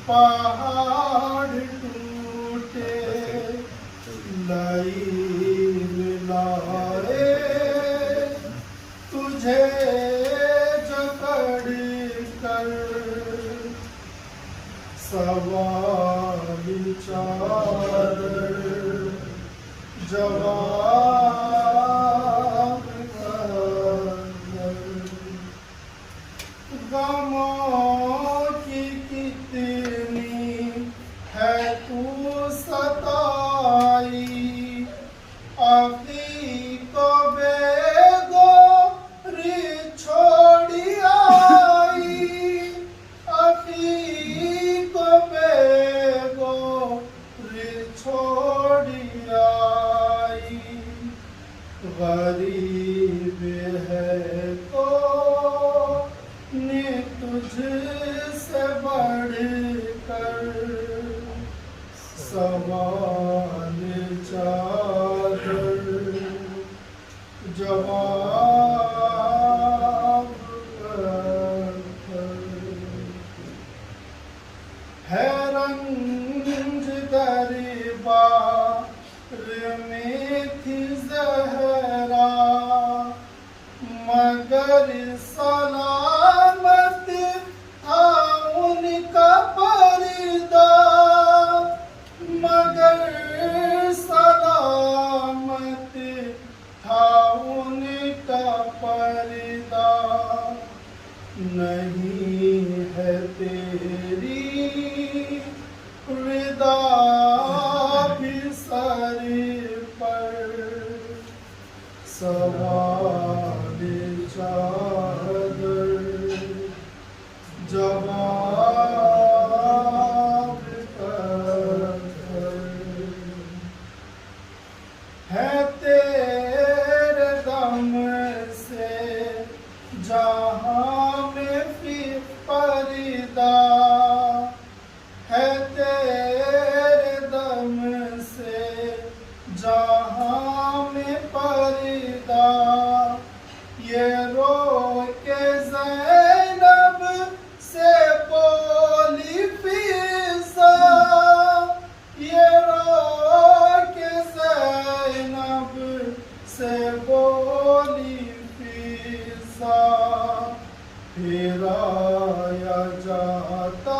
پہاڑ ٹوٹے لائن لائے تجھے جکڑ کر سوال چادر جواب غموں کی کتنی ہے تو ستائی عقیق بے گوری چھوڑی آئی عقیق بے گوری چھوڑی آئی غریب ہے کوئی تجھ سے بڑھ کر سوال چادر جواب ہے رنج دربار میں تھی زہرا مگر سلامت تھا ان کا پردہ مگر سلامت تھا ان کا پردہ نہیں ہے تیری رضا بھی سر پر سوال چادر جواب ہے تیرے دم سے جہاں میں فی پردہ ہے تیرے دم سے جہاں میں پردہ یہ رو کے زینب سے بولی فضا یہ رو کے زینب سے بولی فضا پھرایا جاتا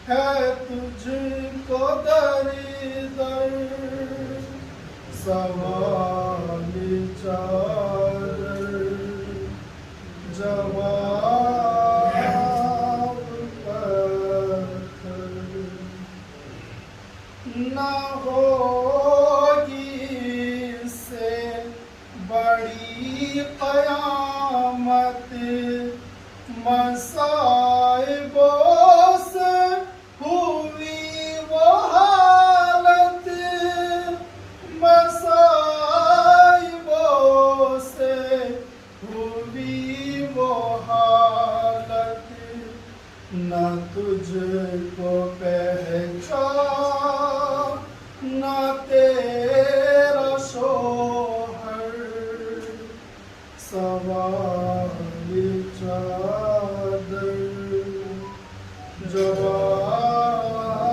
ہے تجھ کو در در سوال چادر جواب پتھر نہ ہوگی اس سے بڑی قیامت مصائبوں سے ہوئی وہ حالت مصائبوں سے ہوئی وہ حالت نہ تجھ کو پہچان نہ تیرا شوہر سوال چادر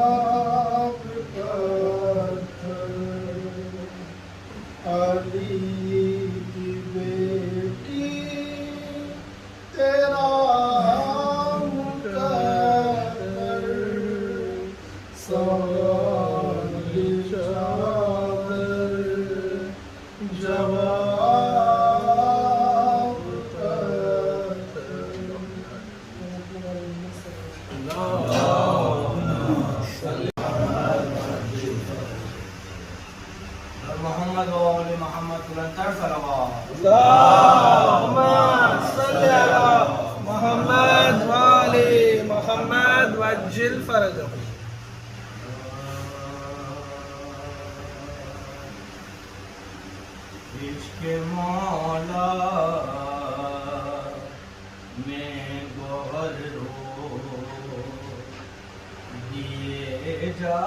جواب پتھر علی کی بیٹی تیرا مقدر سوال چادر جواب محمد و آل محمد بلندتر صلوات اللهم صل على محمد وآل محمد وعجل فرجهم عشق مولا میں گوہر رو دیے جاتے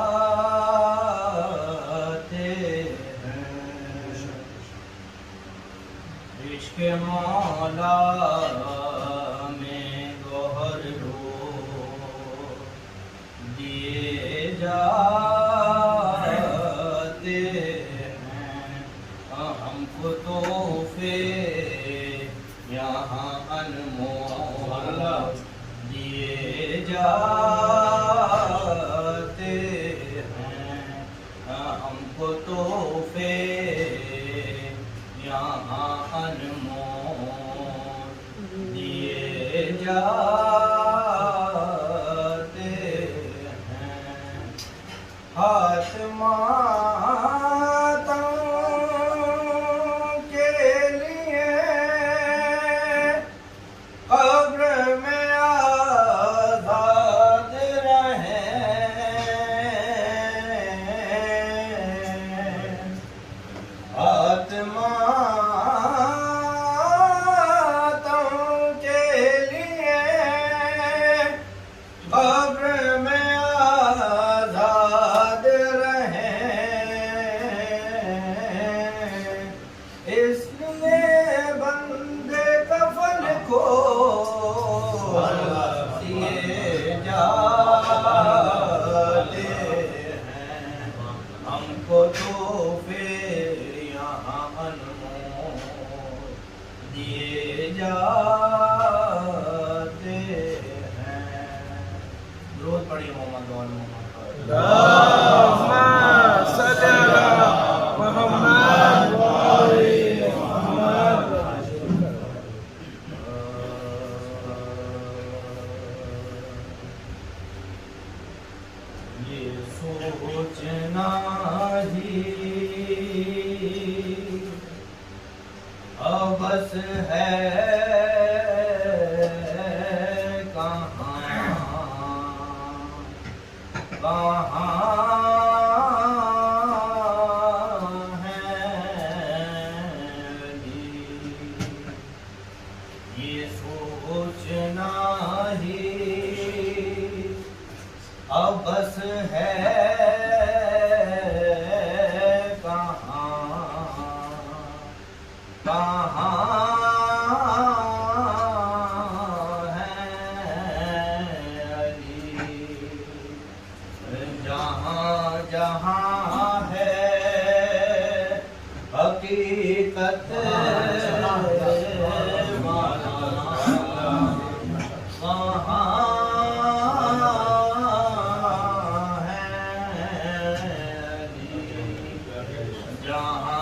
ہیں عشق مولا میں گوہر رو جاتے ہیں ہم کو تحفے یہاں انمول دیے جاتے ہیں ہاتھ ماتوں کے لیے قبر میں آزاد رہیں ہاتھ ماتوں کے لیے قبر میں آزاد رہیں اس لیے بندے کفن کو دیے جاتے ہیں ہم کو تحفے یہاں انمول دیے جاتے ہیں درود پڑھیے محمد وال محمد اللهم صل على محمد وآل محمد. یہ سوچنا ہی بس ہے کہاں ہے یہ سوچنا ہی بس ہے جہاں جہاں ہے حقیقت جہاں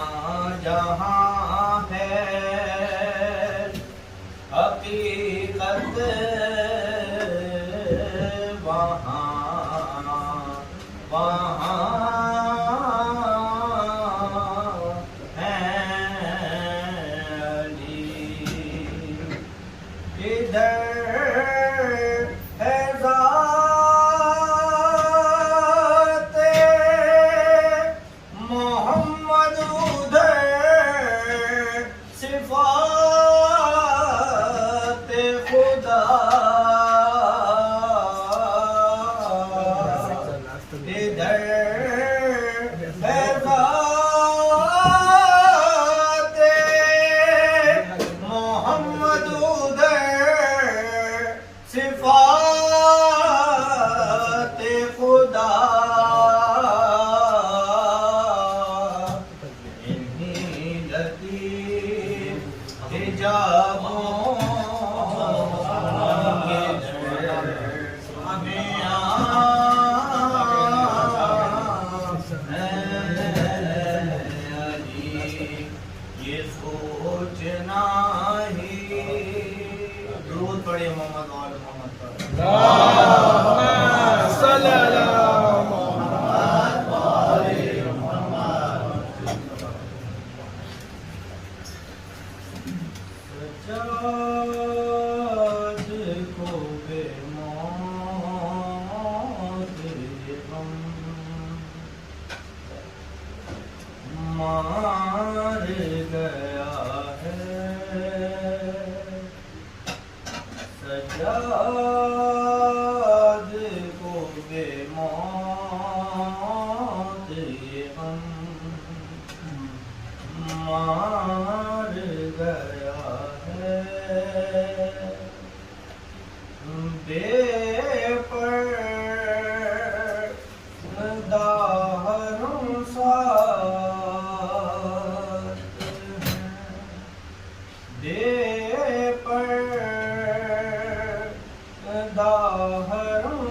جہاں ہے حقیقت یہ سوچنا ہی درود پڑھیے محمد وال محمد پر اللهم صل على محمد وآل محمد. سجاد کو بے موت ہم مار گیا ہے سجاد کو بے موت ہم مار گیا ہے بے پردہ ہم ساتھ ہیں بے پردہ ہم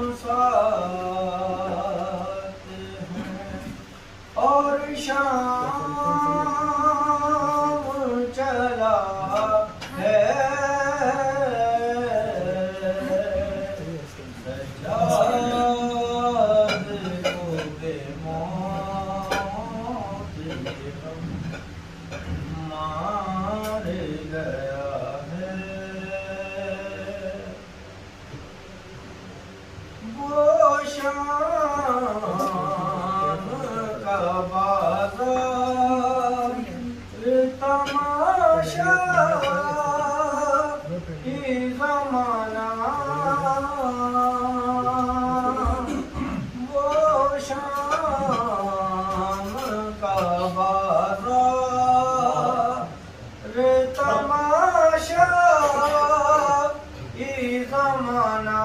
زمانہ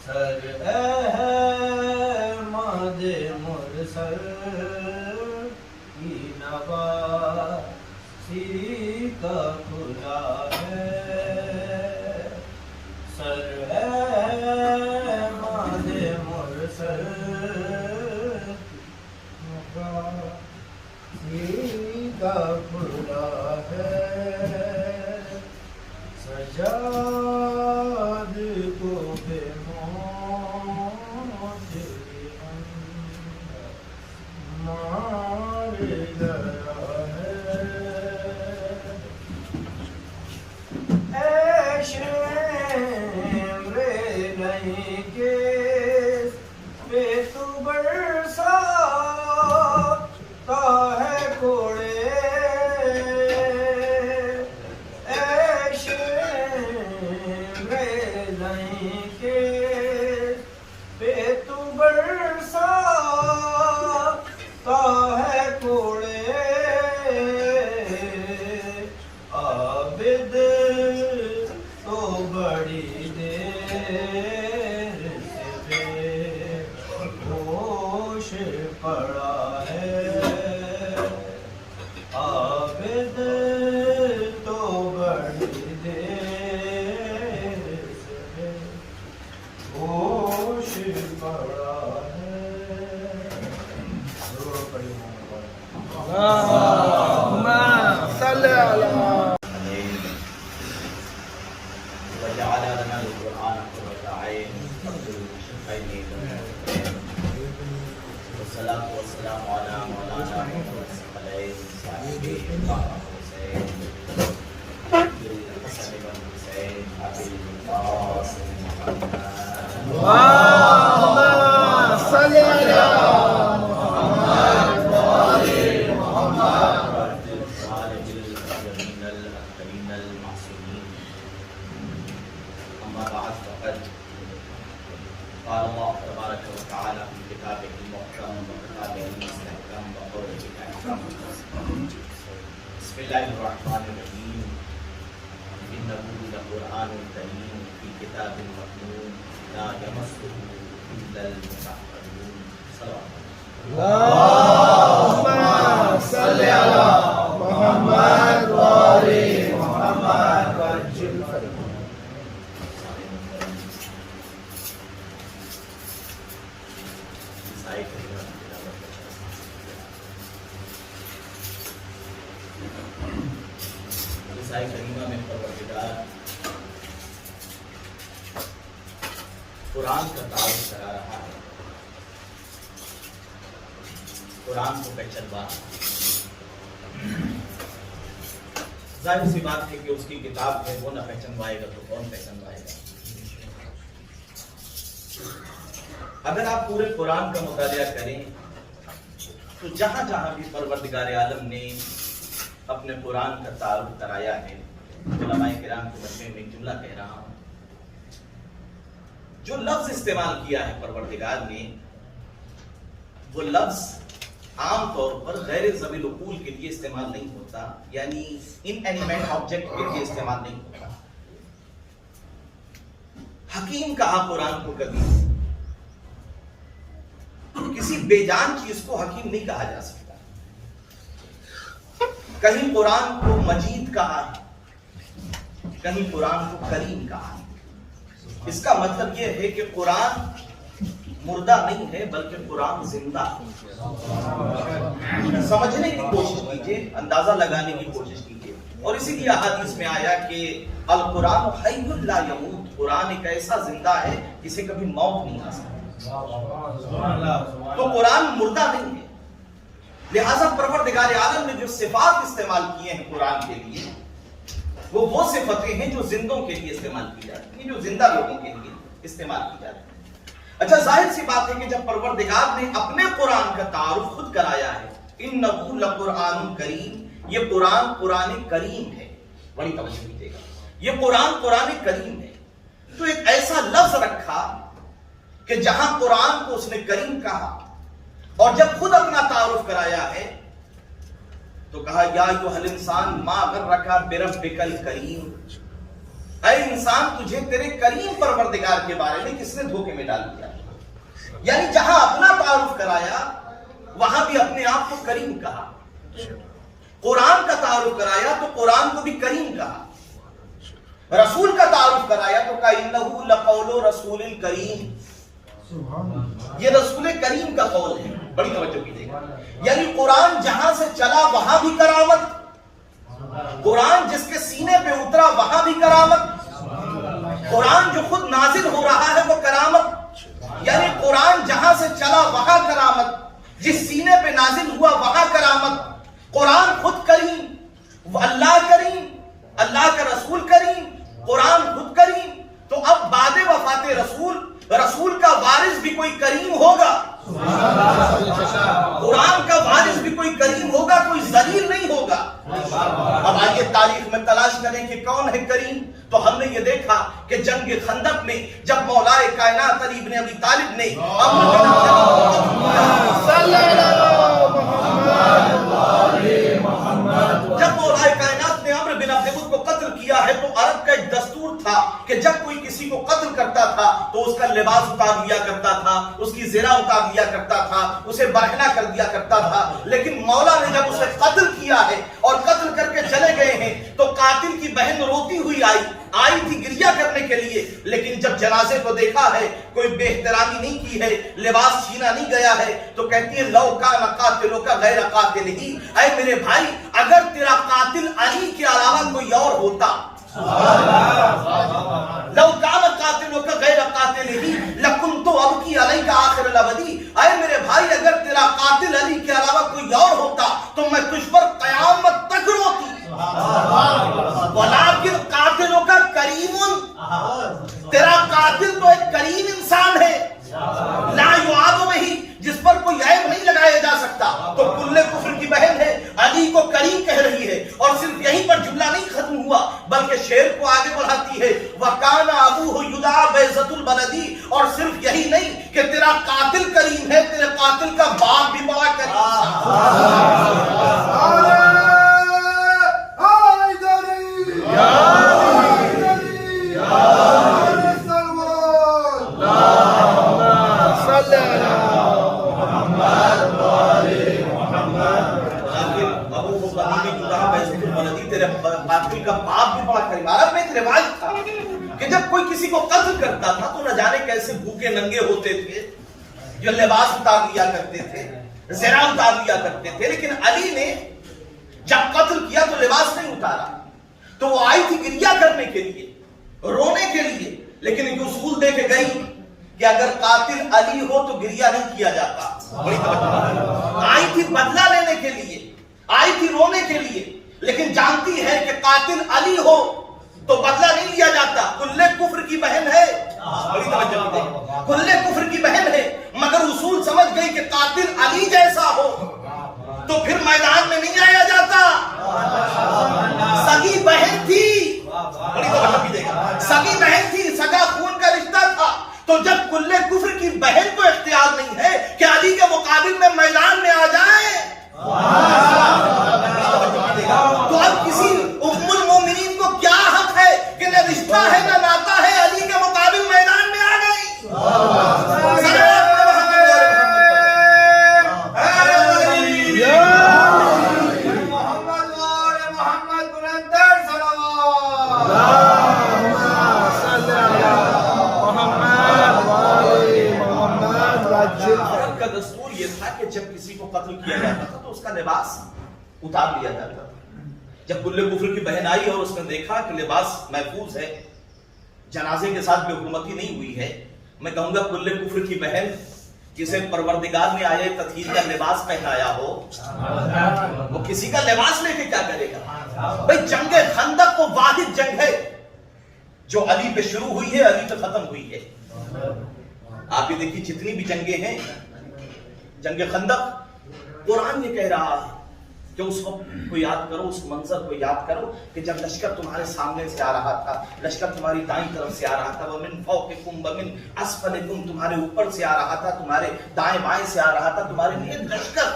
سر احمد مرسل کی نواسی کا کھلا ہے سر احمد مرسل کا کھلا ہے سجاد کو بے موت مار گیا ہے اے شمر نہیں کے پہ تو برساتا ہے کوڑے اے شمر نہیں کے پہ تو برساتا ہے کوڑے عابد تو بڑی دیر سے بے ہوش پڑا ہے عابد تو بڑی دیر سے بے ہوش پڑا ہے ضرور پڑھی اللهم صل على وجعل لنا القرآن قرة عين والصلاة والسلام على مولانا محمد الثقلين صاحب الحسين الحسن بن حسين أبي القاسم محمد اللهم صل على قال الله تبارك وتعالى في كتابه المحكم وكتابه المستحكم وقوله الأحكم بسم الله الرحمن الرحيم إنه لقرآن كريم في كتاب مكنون لا يمسه إلا المطهرون صلوات اللهم صل على محمد وآل محمد وعجل فرجهم عیسائی کریمہ میں پروردگار قرآن کا تعارف کرا رہا ہے قرآن کو پہچانوا ظاہر سی بات ہے کہ اس کی کتاب ہے وہ نہ پہچانوائے گا تو کون پہچانوائے گا اگر آپ پورے قرآن کا مطالعہ کریں تو جہاں جہاں بھی پروردگار عالم نے اپنے قرآن کا تعارف کرایا ہے علماء کرام کے مجمع میں ایک جملہ کہہ رہا ہوں جو لفظ استعمال کیا ہے پروردگار نے وہ لفظ عام طور پر غیر ذوی العقول کے لیے استعمال نہیں ہوتا یعنی ان اینیمیٹ آبجیکٹ کے لیے استعمال نہیں ہوتا حکیم کہا قرآن کو کبھی کسی بے جان چیز کو حکیم نہیں کہا جا سکتا کہیں قرآن کو مجید کہا ہے کہیں قرآن کو کریم کہا ہے اس کا مطلب یہ ہے کہ قرآن مردہ نہیں ہے بلکہ قرآن زندہ ہے سمجھنے کی کوشش کیجئے اندازہ لگانے کی کوشش کیجئے اور اسی لیے احادیث میں آیا کہ القرآن حی لا یموت قرآن ایک ایسا زندہ ہے جسے کبھی موت نہیں آ سکتی تو قرآن مردہ نہیں ہے لہذا پروردگار عالم نے جو صفات استعمال کیے ہیں قرآن کے لیے وہ صفتیں ہیں جو زندوں کے لیے استعمال کی جاتی ہیں جو زندہ لوگوں کے لیے استعمال کی جاتی ہیں اچھا ظاہر سی بات ہے کہ جب پروردگار نے اپنے قرآن کا تعارف خود کرایا ہے انہ لقرآن کریم یہ قرآن قرآن کریم ہے بڑی توجہ دیجیے گا یہ قرآن قرآن کریم ہے تو ایک ایسا لفظ رکھا کہ جہاں قرآن کو اس نے کریم کہا اور جب خود اپنا تعارف کرایا ہے تو کہا یا ایھا الانسان ما غرک بربک الکریم، اے انسان تجھے تیرے کریم پروردگار کے بارے میں کس نے دھوکے میں ڈال دیا؟ یعنی جہاں اپنا تعارف کرایا وہاں بھی اپنے آپ کو کریم کہا، قرآن کا تعارف کرایا تو قرآن کو بھی کریم کہا، رسول کا تعارف کرایا تو کہا انہ لقول رسول کریم، یہ رسول کریم کا قول ہے۔ بڑی توجہ کیجیے گا، یعنی قرآن جہاں سے چلا وہاں بھی کرامت، قرآن جس کے سینے پہ اترا وہاں بھی کرامت، قرآن جو خود نازل ہو رہا ہے وہ کرامت، یعنی قرآن جہاں سے چلا وہاں کرامت، جس سینے پہ نازل ہوا وہاں کرامت، قرآن خود کریم، اللہ کریم، اللہ کا رسول کریم، قرآن خود کریم۔ تو اب بعد وفات رسول کا وارث بھی کوئی کریم ہوگا، قرآن کا وارث بھی کوئی کریم ہوگا، کوئی ذلیل نہیں ہوگا۔ اب آئیے تاریخ میں تلاش کریں کہ کون ہے کریم، تو ہم نے یہ دیکھا کہ جنگ خندق میں جب مولا کائنات علی بن ابی طالب نے جب مولا کائنات نے عمرو بن عبد کو قتل کیا ہے تو عرب کا ایک دستور تھا کہ جب کوئی کسی کو قتل کرتا تھا تو اس کا لباس اتار لیا کرتا تھا، اس کی زرہ اتار لیا کرتا تھا، اسے برہنہ کر دیا کرتا تھا۔ لیکن مولا نے جب اسے قتل کیا ہے اور قتل کر کے چلے گئے ہیں تو قاتل کی بہن روتی ہوئی آئی تھی گریہ کرنے کے لیے، لیکن جب جنازے کو دیکھا ہے کوئی بے احترامی نہیں کی ہے، لباس چھینا نہیں گیا ہے، تو کہتی ہے لو کان قاتلک غیر قاتلہ، اے میرے بھائی اگر تیرا قاتل علی کے علاوہ کوئی اور ہوتا، لو کان قاتلک غیر قاتلہ لکنت ابکی علیک آخر الابدی، اے میرے بھائی اگر تیرا قاتل علی کے علاوہ کوئی اور ہوتا تو میں تجھ پر قیامت تک روتی، ولیکن قاتلوں کا کریم، تیرا قاتل تو ایک کریم انسان ہے، لا یعاب بہ، جس پر کوئی عیب نہیں لگایا جا سکتا۔ تو کل کفر کی بہن ہے، علی کو کریم کہہ رہی ہے، اور صرف یہیں پر جملہ نہیں ختم ہوا بلکہ شعر کو آگے بڑھاتی ہے وَكَانَ أَبُوهُ يُدْعَىٰ بَيْضَةُ الْبَلَدِ، اور صرف یہی نہیں کہ تیرا قاتل کریم ہے، تیرے قاتل کا باپ بھی بڑا کریم ہے۔ قاتل کا باپ بھی بڑا کریم۔ عرب میں ایک رواج تھا کہ جب کوئی کسی کو قتل کرتا تھا تو نہ جانے کیسے بھوکے ننگے ہوتے تھے، جو لباس اتار لیا کرتے تھے، زرہ اتار لیا کرتے تھے، لیکن علی نے جب قتل کیا تو لباس نہیں اتارا، تو وہ آئی تھی گریہ کرنے کے لیے، رونے کے لیے، لیکن ایک اصول دے کے گئی کہ اگر قاتل علی ہو تو گریہ نہیں کیا جاتا۔ آئی تھی بدلہ لینے کے لیے، آئی تھی رونے کے لیے، لیکن جانتی ہے کہ قاتل علی ہو تو بدلہ نہیں لیا جاتا۔ کل کفر کی بہن ہے، کل کفر کی بہن ہے، مگر اصول سمجھ گئی کہ قاتل علی جیسا ہو تو پھر میدان میں نہیں آیا جاتا۔ سگی بہن تھی، سگی بہن تھی، سگا خون کا رشتہ تھا، تو جب کل کفر کی بہن کو اختیار نہیں ہے کہ علی کے مقابل میں میدان میں آ جائے، تو اب کسی ام المومنین کو کیا حق ہے کہ نہ رشتہ ہے نہ ناتا ہے، علی کے مقابل میدان میں آ گئی۔ عرب کا دستور یہ تھا کہ جب کسی کو قتل کیا جاتا تھا تو اس کا لباس اتار لیا جاتا تھا۔ جب کل کفر کی بہن آئی اور اس نے دیکھا کہ لباس محفوظ ہے، جنازے کے ساتھ بے حرمتی نہیں ہوئی ہے، میں کہوں گا کل کفر کی بہن جسے پروردگار نے آئے تطہیر کا لباس پہنایا ہو، وہ کسی کا لباس لے کے کیا کرے گا؟ بھئی جنگ خندق وہ واحد جنگ ہے جو علی پہ شروع ہوئی ہے، علی پہ ختم ہوئی ہے۔ آپ یہ دیکھیے جتنی بھی جنگیں ہیں، جنگ خندق، قرآن یہ کہہ رہا ہے کہ اس وقت کو یاد کرو، اس منظر کو یاد کرو کہ جب لشکر تمہارے سامنے سے آ رہا تھا، لشکر تمہاری دائیں طرف سے آ رہا تھا، وَمِن فَوْقِكُمْ وَمِنْ أَسْفَلِكُمْ، تمہارے اوپر سے آ رہا تھا، تمہارے دائیں بائیں سے آ رہا تھا، تمہارے لیے لشکر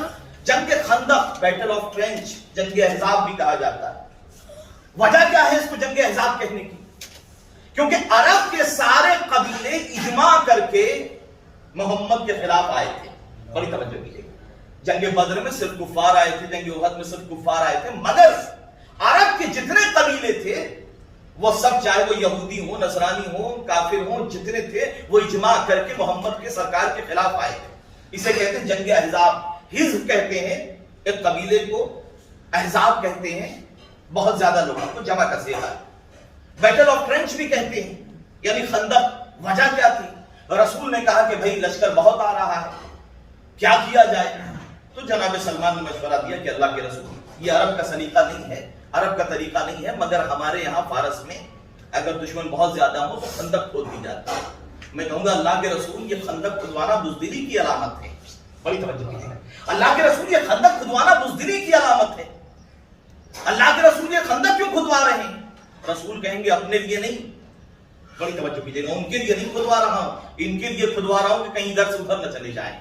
جنگ خندق، بیٹل آف ٹرینچ، جنگ احزاب بھی کہا جاتا ہے۔ وجہ کیا ہے اس کو جنگ احزاب کہنے کی؟ کیونکہ عرب کے سارے قبیلے اجماع کر کے محمد کے خلاف آئے تھے۔ بڑی توجہ کیجیے، جنگ بدر میں صرف کفار آئے تھے، جنگ احد میں صرف کفار آئے تھے، مگر عرب کے جتنے قبیلے تھے وہ سب، چاہے وہ یہودی ہوں، نصرانی ہوں، کافر ہوں، جتنے تھے وہ اجماع کر کے محمد کے سرکار کے خلاف آئے تھے۔ اسے کہتے ہیں جنگ احزاب۔ حزب کہتے ہیں ایک قبیلے کو، احزاب کہتے ہیں بہت زیادہ لوگوں کو جمع کا صیغہ ہے۔ بیٹل آف ٹرینچ بھی کہتے ہیں، یعنی خندق۔ وجہ کیا تھی؟ رسول نے کہا کہ بھئی لشکر بہت آ رہا ہے، کیا کیا جائے؟ تو جناب سلمان نے مشورہ دیا کہ اللہ کے رسول، یہ عرب کا سلیقہ نہیں ہے، عرب کا طریقہ نہیں ہے، مگر ہمارے یہاں فارس میں اگر دشمن بہت زیادہ ہو تو خندق کھود دی جاتی ہے۔ میں کہوں گا اللہ کے رسول، یہ خندق کھدوانا بزدلی کی علامت ہے۔ بڑی توجہ کیجیے، اللہ کے رسول یہ خندق کھدوانا بزدلی کی علامت ہے۔ اللہ کے رسول یہ خندق کیوں کھدوا رہے ہیں؟ رسول کہیں گے اپنے لیے نہیں، بڑی توجہ کیجیے گا، ان کے لیے نہیں کھدوا رہا ہوں، ان کے لیے کھدوا رہا ہوں کہ کہیں ادھر سے ادھر نہ چلے جائیں۔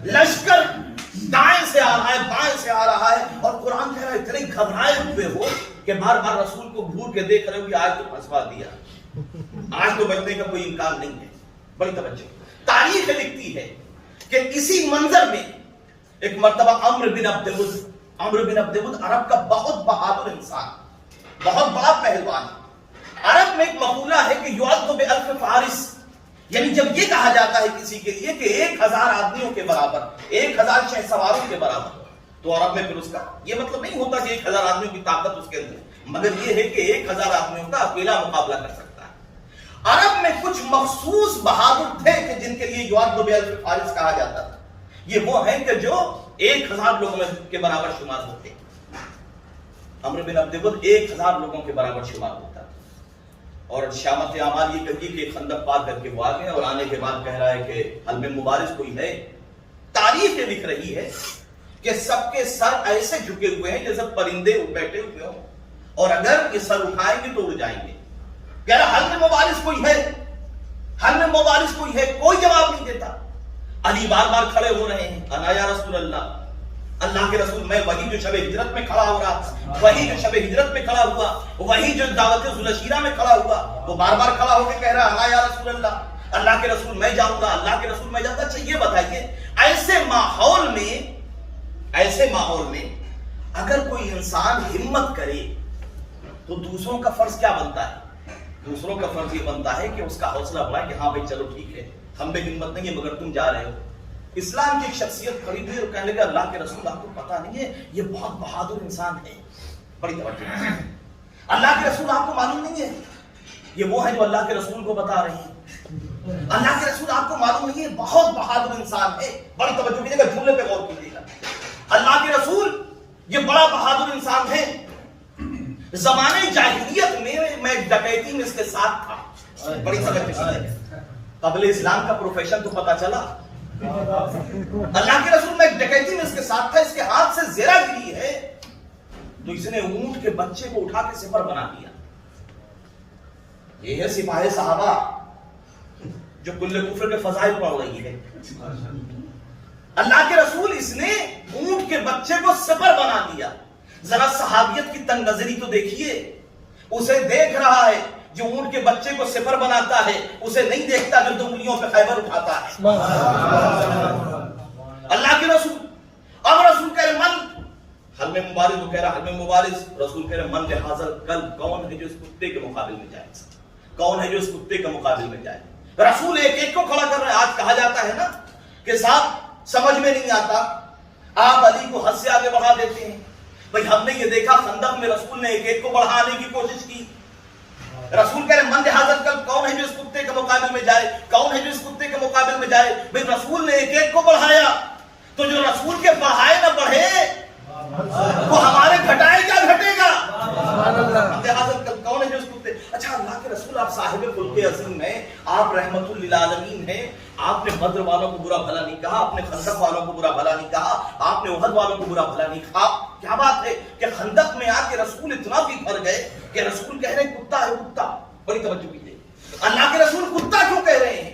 لشکر دائیں سے آ رہا ہے، بائیں سے آ رہا ہے، اور قرآن کہہ رہا ہے اتنے گھبرائے ہوئے ہو کہ بار بار رسول کو گھور کے دیکھ رہے ہو کہ آج تو پھنسوا دیا، آج تو بچنے کا کوئی امکان نہیں ہے۔ بڑی توجہ، تاریخ لکھتی ہے کہ اسی منظر میں ایک مرتبہ عمرو بن عبد ود عرب کا بہت بہادر انسان، بہت بڑا پہلوان۔ عرب میں ایک مقولہ ہے کہ یعد بألف فارس، یعنی جب یہ کہا جاتا ہے کسی کے لیے کہ 1000 آدمیوں کے برابر، 1000 شہ سواروں کے برابر، تو عرب میں پھر اس کا یہ مطلب نہیں ہوتا کہ 1000 آدمیوں کی طاقت اس کے اندر، مگر یہ ہے کہ 1000 آدمیوں کا اکیلا مقابلہ کر سکتا ہے۔ عرب میں کچھ مخصوص بہادر تھے کہ جن کے لیے یعد بألف فارس کہا جاتا تھا۔ یہ وہ ہیں کہ جو 1000 لوگوں کے برابر شمار ہوتے ہیں۔ عمرو بن عبد ود 1000 لوگوں کے برابر شمار ہوتا ہے، اور شامت اعمال یہ کہیے کہ خندق پار کر کے وہ آ گئے، اور آنے کے بعد کہہ رہا ہے کہ حلم مبارز کوئی ہے؟ تاریخ یہ لکھ رہی ہے کہ سب کے سر ایسے جھکے ہوئے ہیں جیسے پرندے بیٹھے ہوئے ہوں، اور اگر یہ سر اٹھائیں گے تو اڑ جائیں گے۔ کہہ رہا حلم مبارز کوئی ہے؟ حلم مبارز کوئی ہے؟ کوئی جواب نہیں دیتا۔ علی بار بار کھڑے ہو رہے ہیں، انا یا رسول اللہ، اللہ کے رسول میں وہی جو شب ہجرت میں کھڑا ہو رہا تھا، وہی جو شب ہجرت میں کھڑا ہوا، وہی جو دعوت ذوالعشیرہ میں کھڑا ہوا، وہ بار بار کھڑا ہو کے کہہ رہا انا یا رسول اللہ، اللہ کے رسول میں جاؤں گا، اللہ کے رسول میں جاؤں گا۔ اچھا یہ بتائیے، ایسے ماحول میں اگر کوئی انسان ہمت کرے تو دوسروں کا فرض کیا بنتا ہے؟ دوسروں کا فرض یہ بنتا ہے کہ اس کا حوصلہ بڑھائے کہ ہاں بھائی چلو ٹھیک ہے، ہم میں ہمت نہیں ہے مگر تم جا رہے ہو۔ اسلام کی ایک شخصیت کھڑی ہوئی اور کہنے لگا اللہ کے رسول آپ کو پتا نہیں ہے یہ بہت بہادر انسان ہے۔ بڑی توجہ، اللہ کے رسول آپ کو معلوم نہیں ہے، یہ وہ ہے جو اللہ کے رسول کو بتا رہے ہیں۔ اللہ کے رسول آپ کو معلوم نہیں ہے بہت بہادر انسان ہے۔ بڑی توجہ کیجیے گا، جملے پہ غور کیجیے گا، اللہ کے رسول یہ بڑا بہادر انسان ہے۔ زمانے جاہلیت میں ڈکیتی میں اس کے ساتھ تھا۔ بڑی توجہ، قبل اسلام کا پروفیشن تو پتا چلا، اللہ کے رسول میں ڈکیتی میں اس کے ساتھ تھا، اس کے ہاتھ سے زیرہ گری ہے تو اس نے اونٹ کے بچے کو اٹھا کے سپر بنا دیا۔ یہ ہے سپاہ صحابہ جو کل کفر کے فضائل پڑھ رہی ہے۔ اللہ کے رسول اس نے اونٹ کے بچے کو سپر بنا دیا۔ ذرا صحابیت کی تنگ نظری تو دیکھیے، اسے دیکھ رہا ہے جو اونٹ کے بچے کو سپر بناتا ہے، اسے نہیں دیکھتا جو 2 انگلیوں پہ خیبر اٹھاتا ہے۔ اللہ کے رسول، اب رسول کہہ رہے من حلم مبارز، وہ کہہ رہا حلم مبارز، رسول کہہ رہے من لحاظر کل، کون ہے جو اس کتے کے مقابل میں جائے؟ کون ہے جو اس کتے کے مقابل میں جائے؟ رسول ایک ایک کو کھڑا کر رہے ہیں۔ آج کہا جاتا ہے نا کہ صاحب سمجھ میں نہیں آتا، آپ علی کو حد سے آگے بڑھا دیتے ہیں۔ بھئی ہم نے یہ دیکھا خندق میں رسول نے ایک ایک کو بڑھانے کی کوشش کی۔ رسول کہہ رہے من لحاظر کل، کون ہے جو اس کتے کے مقابل میں جائے؟ کون ہے جو اس کتے کے مقابل میں جائے؟ بھئی رسول نے ایک ایک کو بڑھایا، تو جو رسول کے بڑھائے نہ بڑھے وہ ہمارے گھٹائے کیا گھٹے گا؟ من لحاظر کل، کون ہے جو اس کتے۔ اچھا اللہ کے رسول آپ صاحب خلق عظیم ہیں، آپ رحمت للعالمین ہیں، آپ نے بدر والوں کو برا بھلا نہیں کہا، آپ نے خندق والوں کو برا بھلا نہیں کہا، آپ نے احد والوں کو برا بھلا نہیں کہا۔ کیا بات ہے کہ خندق میں آ کے رسول اتنا بھی بھر گئے کہ رسول کہہ رہے ہیں کتا ہے کتا۔ بڑی توجہ کیجیے، اللہ کے رسول کتا کیوں کہہ رہے ہیں؟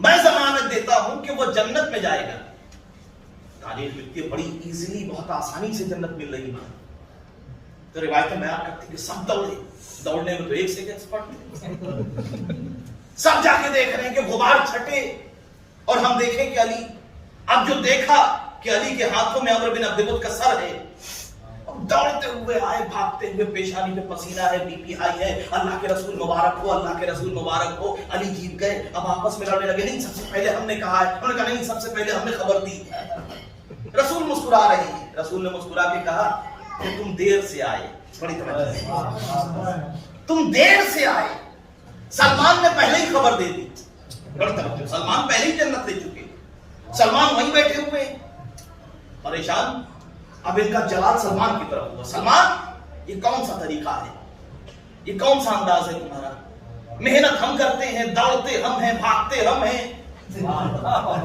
میں ضمانت دیتا ہوں کہ وہ جنت میں جائے گا. تاریخ لکھتی ہے بڑی ایزیلی, بہت آسانی سے جنت مل رہی ہے. تو روایتیں بیان کرتی کہ سب دوڑنے میں تو ایک سے ایکسپرٹ ہیں. سب جا کے دیکھ رہے ہیں کہ غبار چھٹے, اور ہم دیکھیں کہ علی, اب جو دیکھا کہ علی کے ہاتھوں میں عمرو بن عبد الود کا سر ہے, دوڑتے ہوئے آئے, بھاگتے ہوئے, پیشانی پہ پسینہ ہے, بی پی ہائی ہے, اللہ کے رسول مبارک ہو, اللہ کے رسول مبارک ہو. علی جیت گئے. اب آپس میں لڑنے لگے, نہیں سب سے پہلے ہم نے کہا ہے. انہوں نے کہا نہیں سب سے پہلے ہم نے خبر دی. رسول مسکرا رہے ہیں. رسول نے مسکرا کے کہا کہ تم دیر سے آئے. بڑی توجہ, تم دیر سے آئے. سلمان نے پہلے ہی خبر دے دی. بڑی توجہ, سلمان پہلے ہی جنت لے چکے. سلمان وہیں بیٹھے ہوئے پریشان. اب ان کا جواب سلمان کی طرف ہوا. سلمان, یہ کون سا طریقہ ہے, یہ کون سا انداز ہے تمہارا؟ محنت ہم کرتے ہیں, دوڑتے ہم ہیں, بھاگتے ہم ہیں,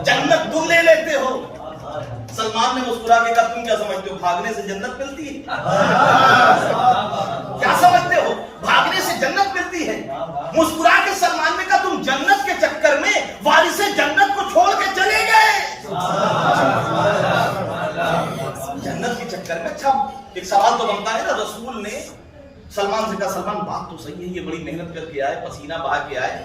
جنت تم لے لیتے ہو. سلمان نے مسکرا کے کہا تم کیا سمجھتے ہو بھاگنے سے جنت ملتی ہے؟ کیا سمجھتے ہو بھاگنے سے جنت ملتی ہے؟ مسکرا کے سلمان نے کہا تم جنت کے چکر میں وارث جنت کو چھوڑ کے چلے گئے. جنت کے چکر میں. اچھا ایک سوال تو بنتا ہے نا, رسول نے سلمان سے کہا سلمان بات تو صحیح ہے, یہ بڑی محنت کر کے آئے, پسینہ بہا کے آئے,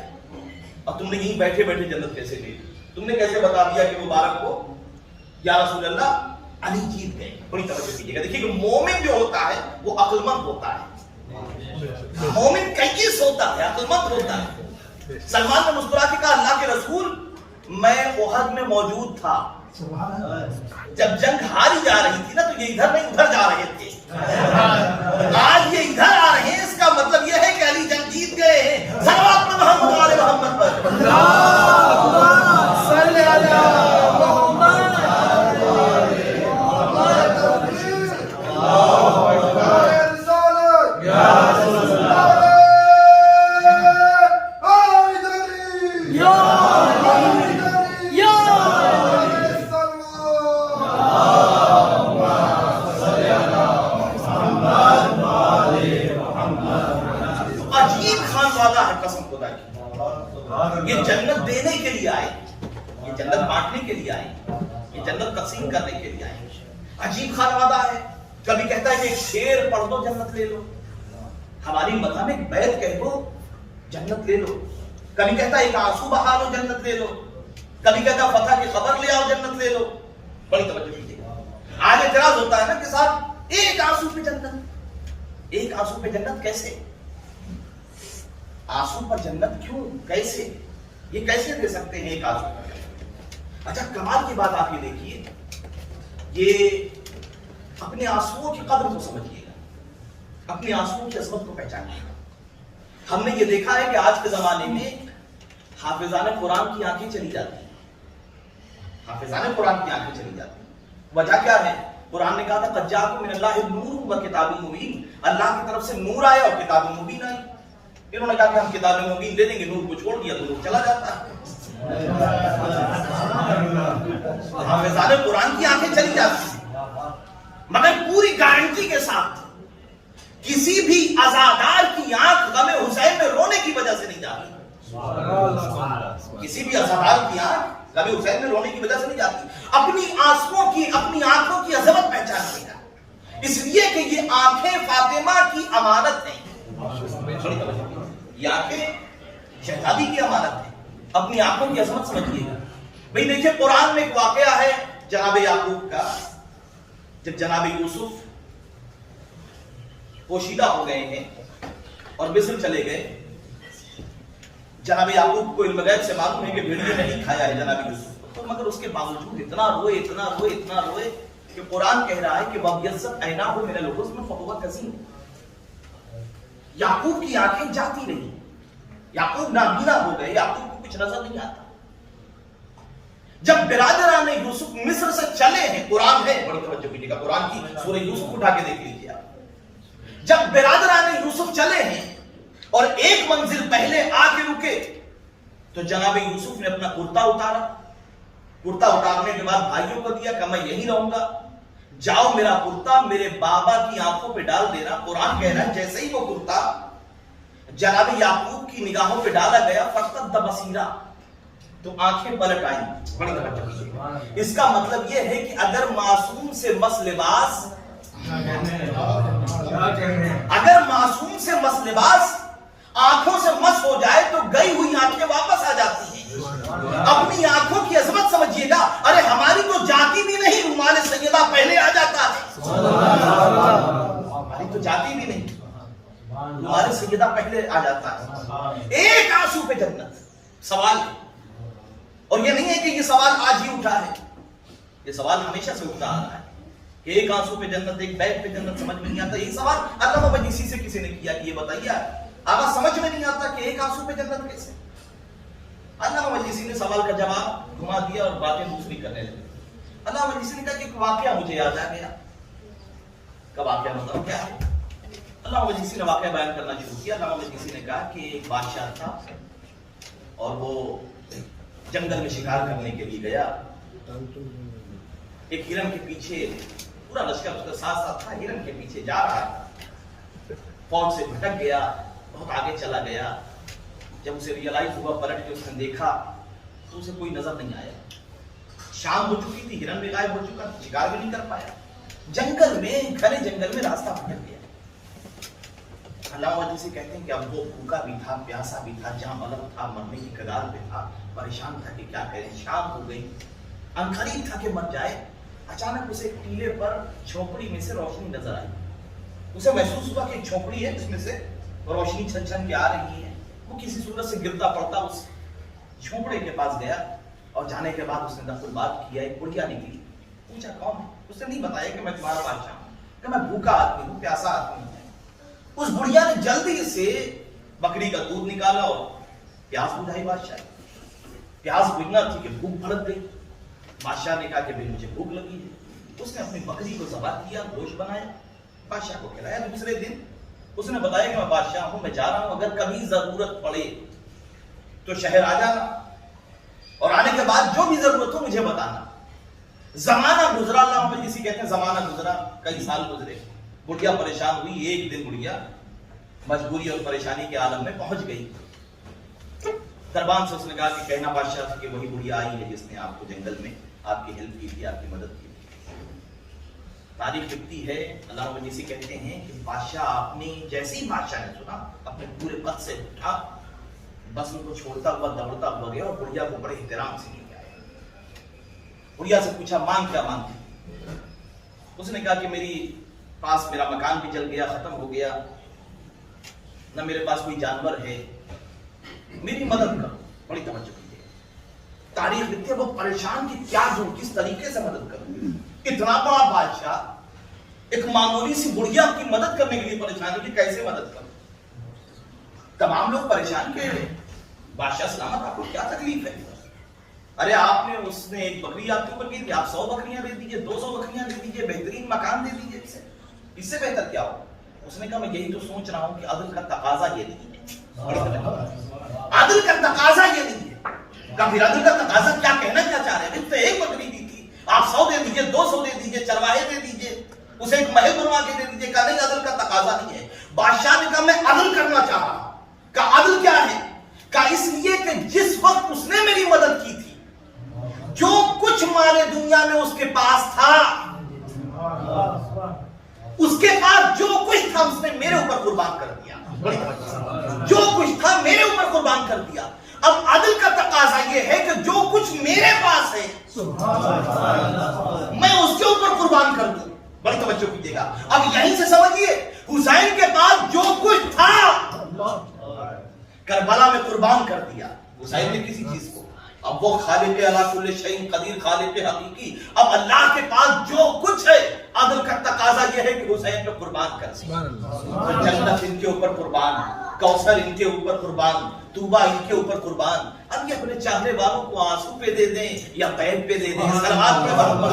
اور تم نے یہیں بیٹھے بیٹھے جنت کیسے لی؟ تم نے کیسے بتا دیا کہ مبارک ہو یا رسول اللہ علی جیت گئے؟ بڑی توجہ کیجیے گا. دیکھیے کہ مومن جو ہوتا ہے وہ عقل مند ہوتا ہے. مومن کیس ہوتا ہے, عقل مند ہوتا ہے. سلمان نے مسکرا کے کہا اللہ کے رسول میں احد میں موجود تھا. جب جنگ ہاری جا رہی تھی نا تو یہ ادھر نہیں ادھر جا رہے تھے. آج یہ ادھر آ رہے ہیں, اس کا مطلب یہ ہے کہ علی جنگ جیت گئے ہیں. صلوات محمد علی محمد پر. صلی اللہ یہ جنت دینے کے لیے آئے, یہ جنت بانٹنے کے لیے آئے, یہ جنت تقسیم کرنے کے لیے آئے. عجیب خان وعدہ ہے. کبھی کہتا ہے کہ ایک شعر پڑھ دو جنت لے لو, ہماری مذہب میں ایک بیت کہہ دو جنت لے لو. کبھی کہتا ہے ایک آنسو بہا لو جنت لے لو. کبھی کہتا ہے فتح کی خبر لے آؤ جنت لے لو. بڑی توجہ کیجیے. آج اعتراض ہوتا ہے نا کہ صاحب ایک آنسو پہ جنت, ایک آنسو پہ جنت کیسے؟ آنسو پر جنت کیوں, کیسے, یہ کیسے دے سکتے ہیں ایک آنسو پر جنت؟ اچھا کمال کی بات آپ یہ دیکھیے, یہ اپنے آنسوؤں کی قدر کو سمجھیے گا, اپنے آنسوؤں کی عظمت کو پہچانیے گا. ہم نے یہ دیکھا ہے کہ آج کے زمانے میں حافظان قرآن کی آنکھیں چلی جاتی ہیں, حافظان قرآن کی آنکھیں چلی جاتی ہیں. وجہ کیا ہے؟ قرآن نے کہا تھا قد جاءکم من اللہ نور و کتاب مبین, اللہ کی طرف سے نور آیا اور کتاب مبین آئی. انہوں نے کہا کہ ہم کتاب مبین دے دیں گے, نور کو چھوڑ دیا تو نور چلا جاتا ہے. حافظان قرآن کی آنکھیں چلی جاتی ہیں, مگر پوری گارنٹی کے ساتھ کسی بھی عزادار کی آنکھ غم حسین میں رونے کی وجہ سے نہیں جاتی. کسی بھی عزادار کی آنکھ غم حسین میں رونے کی وجہ سے نہیں جاتی. اپنی آنسوؤں کی, اپنی آنکھوں کی عظمت پہچانیے گا, اس لیے کہ یہ آنکھیں فاطمہ کی امانت ہیں. یہ آنکھیں شہزادی کی امانت ہیں. اپنی آنکھوں کی عظمت سمجھیے گا. بھئی دیکھیں قرآن میں ایک واقعہ ہے جناب یعقوب کا. جب جناب یوسف پوشیدہ ہو گئے ہیں اور مصر چلے گئے, جناب یعقوب کو علم غیب سے معلوم ہے کہ بھیڑیے نے نہیں کھایا ہے جناب یوسف کو, مگر اس کے باوجود اتنا روئے اتنا روئے اتنا روئے کہ قرآن کہہ رہا ہے کہ وَبْيَضَّتْ عَيْنَاهُ مِنَ الْحُزْنِ فَهُوَ كَظِيمٌ. یعقوب کی آنکھیں جاتی نہیں, یعقوب نابینا ہو گئے, یعقوب کو کچھ نظر نہیں آتا. جب برادران یوسف مصر سے چلے ہیں, قرآن ہے, بڑی توجہ کیجیے گا, قرآن کی سورہ یوسف اٹھا کے دیکھ لیجیے آپ. جب برادران یوسف چلے ہیں اور ایک منزل پہلے آ کے رکے تو جناب یوسف نے اپنا کرتا اتارا. کرتا اتارنے کے بعد بھائیوں کو دیا کہ میں یہی رہوں گا, جاؤ میرا کرتا میرے بابا کی آنکھوں پہ ڈال دینا. قرآن کہہ رہا ہے جیسے ہی وہ کرتا جناب یعقوب کی نگاہوں پہ ڈالا گیا فَارْتَدَّ بَصِيرًا, تو آنکھیں پلٹ آئی. بڑی توجہ کیجیے. اس کا مطلب یہ ہے کہ اگر معصوم سے مس لباس آنکھوں سے مس ہو جائے تو گئی ہوئی آنکھیں واپس آ جاتی ہیں. اپنی آنکھوں کی عظمت سمجھیے گا. ارے ہماری تو جاتی بھی نہیں, رومال سیدہ پہلے آ جاتا ہے. ہماری تو جاتی بھی نہیں, رومال سیدہ پہلے آ جاتا ہے. ایک آنسو پہ جنت. سوال ہے, اور یہ نہیں ہے کہ یہ سوال آج ہی اٹھا ہے, یہ سوال ہمیشہ سے اٹھتا آ رہا ہے کہ ایک آنسو پہ جنت, ایک بیگ پہ جنت. سمجھ میں نہیں آتا. یہی سوال علامہ مجلسی سے کسی نے کیا کہ یہ بتائیے آقا سمجھ میں نہیں آتا کہ ایک آنسو پہ جنت کیسے. علامہ مجلسی نے سوال کا جواب گھما دیا اور باتیں دوسری کرنے لگے. علامہ مجلسی نے کہا کہ ایک واقعہ مجھے یاد آ گیا. کا واقعہ مطلب کیا ہے؟ علامہ مجلسی نے واقعہ بیان کرنا شروع کیا. علامہ مجلسی نے کہا کہ ایک بادشاہ تھا اور وہ جنگل میں شکار کرنے کے لیے گیا. ایک ہرن کے پیچھے پورا لشکر اس کے ساتھ ساتھ تھا. ہرن کے پیچھے جا رہا تھا, فوج سے بھٹک گیا, بہت آگے چلا گیا. جب اسے ریئلائز ہوا, پلٹ کے اس نے دیکھا تو اسے کوئی نظر نہیں آیا. شام ہو چکی تھی, ہرن بھی غائب ہو چکا, شکار بھی نہیں کر پایا. جنگل میں, گھنے جنگل میں راستہ بھٹک گیا. علامہ مجلسی کہتے ہیں کہ اب وہ بھوکا بھی تھا, پیاسا بھی تھا, جہاں ملب تھا, مرنے کی کگار پہ تھا, پریشان تھا کہ کیا کریں. شام ہو گئی, عنقریب تھا کہ مر جائے. اچانک اسے ایک ٹیلے پر جھونپڑی میں سے روشنی نظر آئی. اسے محسوس ہوا کہ ایک جھونپڑی ہے جس میں سے روشنی چھن چھن کے آ رہی ہے. وہ کسی صورت سے گرتا پڑتا اس جھونپڑے کے پاس گیا, اور جانے کے بعد اس نے دخل بات کیا. ایک بڑھیا نکلی, پوچھا کون ہے؟ اس نے نہیں بتایا کہ میں تمہارا بادشاہ ہوں, کہ میں بھوکا آدمی ہوں, پیاسا آدمی ہوں. اس بڑھیا نے جلدی سے بکری کا دودھ نکالا اور پیاس بجھائی بادشاہ. پیاس بجھنا تھی کہ بھوک بھڑک گئی. بادشاہ نے کہا کہ بھئی مجھے بھوک لگی ہے. اس نے اپنی بکری کو ذبح کیا, گوشت بنایا, بادشاہ کو کھلایا. دوسرے دن اس نے بتایا کہ میں بادشاہ ہوں, میں جا رہا ہوں, اگر کبھی ضرورت پڑے تو شہر آ جانا, اور آنے کے بعد جو بھی ضرورت ہو مجھے بتانا. زمانہ گزرا. علامہ مجلسی کہتے ہیں زمانہ گزرا, کئی سال گزرے. بڑھیا پریشان ہوئی. ایک دن بڑھیا مجبوری اور پریشانی کے عالم میں پہنچ گئی. دربان سے اس نے کہا کہ کہنا بادشاہ تھا کہ وہی بڑھیا آئی ہے جس نے آپ کو جنگل میں آپ کی ہیلپ کی تھی, آپ کی مدد کی تھی. تاریخ لکھتی ہے, علامہ مجلسی کہتے ہیں کہ بادشاہ اپنی جیسے ہی بادشاہ نے سنا, اپنے پورے قد سے اٹھا, بس ان کو چھوڑتا ہوا دوڑتا ہوا گیا اور بڑھیا کو بڑے احترام سے لے آیا. بڑھیا سے پوچھا مانگ کیا مانگتی؟ اس نے کہا کہ میری پاس میرا مکان بھی جل گیا, ختم ہو گیا, نہ میرے پاس کوئی جانور ہے, میری مدد کرو. بڑی توجہ کیجیے. تاریخ لکھتے وہ پریشان کی کیا جو کس طریقے سے مدد کروں. اتنا بڑا بادشاہ ایک معمولی سی بڑھیا کی مدد کرنے کے لیے پریشان ہے کہ کیسے مدد کروں. تمام لوگ پریشان کے بادشاہ سلامت, آپ کو کیا تکلیف ہے؟ ارے آپ نے, اس نے ایک بکری آپ کے اوپر کی تھی, آپ 100 بکریاں دے دیجئے, 200 بکریاں دے دیجئے, بہترین مکان دے دیجئے. اس سے بہتر کیا ہو؟ اس نے کہا میں یہی تو سوچ رہا ہوں کہ عدل کا تقاضا یہ نہیں ہے. عدل کا تقاضا یہ نہیں ہے. پھر عدل کا تقاضا کیا کہنا کیا چاہ رہے ہیں؟ اس نے ایک بکری دی تھی, آپ 100 دے دیجئے, 200 دے دیجئے, چرواہے دے دیجئے, اسے ایک محل بنوا کے دے دیجئے. کہا نہیں, عدل کا تقاضا نہیں ہے. بادشاہ نے کہا میں عدل کرنا چاہ رہا ہوں. کہا عدل کیا ہے؟ کہا اس لیے کہ جس وقت اس نے میری مدد کی تھی, جو کچھ مال دنیا میں اس کے پاس تھا, اس کے پاس جو کچھ تھا اس نے میرے اوپر قربان کر دیا. جو کچھ تھا میرے اوپر قربان کر دیا. اب عدل کا تقاضا یہ ہے کہ جو کچھ میرے پاس ہے میں اس کے اوپر قربان کر دوں. بڑی توجہ کیجیے گا. اب یہیں سے سمجھیے, حسین کے پاس جو کچھ تھا کربلا میں قربان کر دیا. حسین نے کسی چیز کو, اب وہ خالق علی کل شیء قدیر, خالق حقیقی, اب اللہ کے پاس جو کچھ ہے, عدل کا تقاضا یہ ہے کہ حسین پہ قربان کر دیں. جنت ان کے اوپر قربان, کوثر ان کے اوپر قربان, طوبہ ان کے اوپر قربان. اب یہ اپنے چاہنے والوں کو آنسو پہ دے دیں یا بیگ پہ دے دیں. صلوات پہ محمد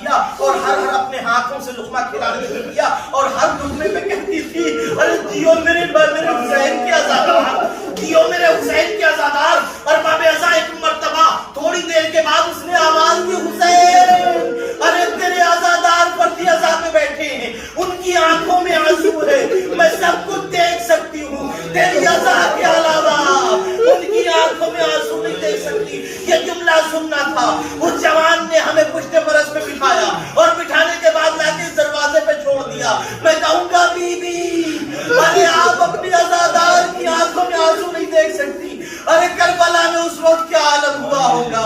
کیا اور ہر اپنے ہاتھوں سے لقمہ کھلانے شروع کیا اور ہر لقمے میں کہتی تھی ارے جیو میرے حسین کے عزادار، جیو میرے حسین کے عزادار۔ اور باب ازا ایک مرتبہ تھوڑی دیر کے بعد اس نے آواز دی حسین ارے تیرے عزادار پردی عزا میں بیٹھے ہیں، ان کی آنکھوں میں آنسو ہے، میں سب کچھ دیکھ سکتی ہوں، تیری عزا کے علاوہ ان کی آنکھوں میں آنسو نہیں دیکھ سکتی۔ یہ جملہ سننا تھا۔ اس جوان نے ہمیں پشت فرس پہ بٹھایا اور بٹھانے کے بعد لا کے دروازے پہ چھوڑ دیا۔ میں کہوں گا بی بی ارے آپ اپنی عزادار کی آنکھوں میں آنسو نہیں دیکھ سکتی، ارے کربلا میں اس وقت کیا عالم ہوا ہوگا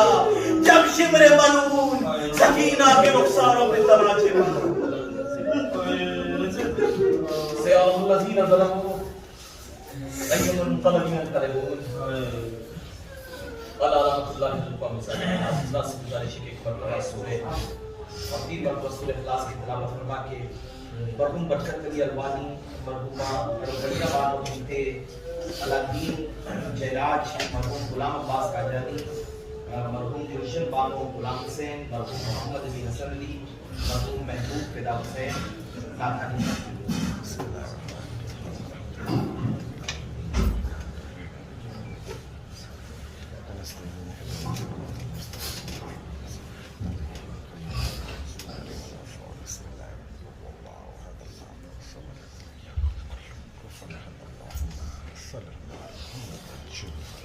جب شمر ملعون سکینہ کے رخساروں پہ تماچے مارے۔ سيرى الذين ظلموا أي منقلب ينقلبون۔ قال رحمۃ اللہ اللہ سے گزارش ہے کہ ایک مرتبہ سورہ فقیر پر سورہ اخلاص کی تلاوت فرما کے مرحوم برکت علی الوانی، مرحومہ رضیہ بانو بنت الدین جیراج، مرحوم غلام عباس قادیانی، مرحوم گلشن بانو غلام حسین، مرحوم محمد علی حسن علی، مرحوم محبوب فدا حسین ناکانی۔ Sure.